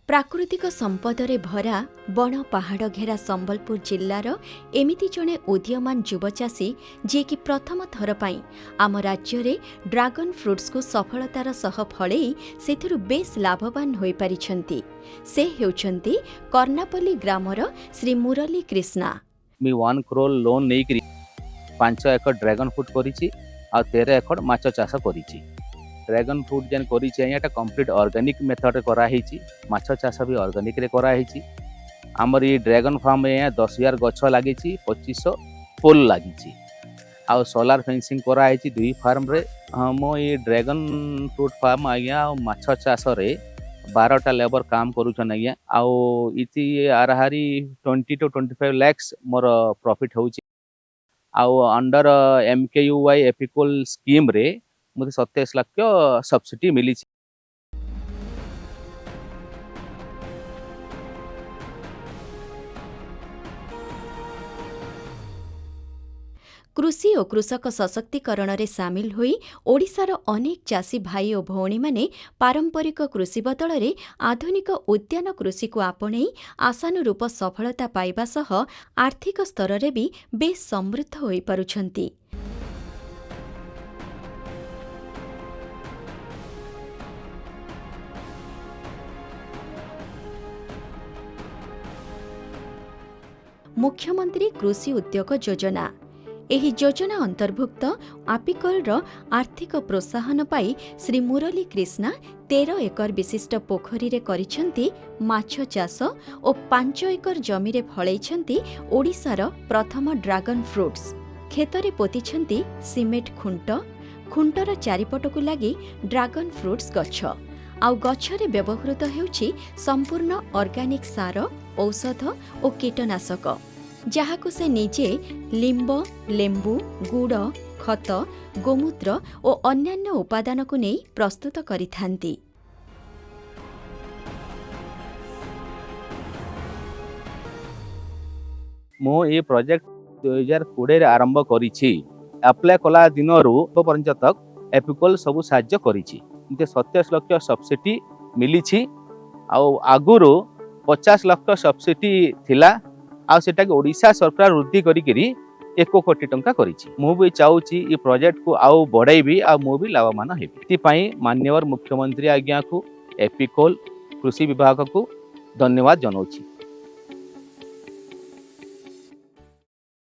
प्राकृतिक संपदरे भरा बण पहाड़ घेरा संबलपुर जिल्लार एमिति जणे उदीयमान युवचाषी जे कि प्रथम थर पई आम राज्य रे ड्रागन फ्रुट्स को सफलतार सह फळेई सेथिरु बेस लाभवान होई परिछंती। से हेउछंती कर्णापल्ली ग्रामर श्री मुरली कृष्णा। मी 1 करोड़ लोन नहीं करी 5 एकड़ ड्रैगन फ्रूट करिछि आ 13 एकड़ माछ चाष करिछि। ड्रैगन फ्रूट जेन करिछि एटा कंप्लीट ऑर्गेनिक मेथड रे करा हिछि, माछ चाष भी ऑर्गेनिक रे करा हिछि। हमर ये ड्रैगन फार्म में 10,000 गछ लागिछि, 2500 पोल लागिछि आ सोलार फेंसिंग करा हिछि 2 फार्म रे। हम ये ड्रैगन फ्रूट फार्म आज्ञा माछ चाष रे 12टा लेबर काम करूछन आज्ञा आ इति आरहारी 20 to 25 lakhs मोर प्रॉफिट होछि। आ अंडर MKUY एपिकल स्कीम रे मुझे 27 लाख सब्सिडी मिली। कृषि और कृषक सशक्तिकरण रे सामिल होई ओडिशार अनेक चाषी भाई और भौणी माने पारंपरिक कृषि बदल रे आधुनिक उद्यान कृषि को आपणेई आशानुरूप सफलता पाइबा सह आर्थिक स्तर रे भी बेस समृद्ध होई पारुछंती। मुख्यमंत्री कृषि उद्योग योजना एही योजना अंतर्भुक्त आपिकलर आर्थिक प्रोत्साहन पाई श्री मुरली कृष्णा 13 एकर विशिष्ट पोखरी रे करिछंती माछ चाष और 5 एकर जमी रे फळैछंती ओडिशार प्रथम ड्रैगन फ्रूट्स। खेतरे पोतिछंती सिमेंट खुंटर चारिपटकु लागि ड्रैगन फ्रूट्स गछ आउ गछरे व्यवहृत हेउछि संपूर्ण ऑर्गेनिक सार, औषध और कीटनाशक जहाको से निजे लिंब, लेंबू, गुड़, खत, गोमूत्र और अन्यान्य उपादान को नहीं प्रस्तुत करिथांती। मो ये प्रोजेक्ट 2020 रे आरंभ करिछि। अप्लाई कला दिनरु पर्यंत तक एपिकल सब साहाय्य करिछि। मते 27 लाख सब्सिडी मिलिछि आ आगुरो 50 लाख सब्सिडी थिला आ सेटा के ओडिशा सरकार वृद्धि करी 1 कोटी टंका करिछि। मु भी चाहूछि ई प्रोजेक्ट को आउ बढ़ाइबी आ मु भी लाभवान हेबी। एति पई माननीय मुख्यमंत्री आज्ञा को एपिकल कृषि विभाग को धन्यवाद जनाउछि।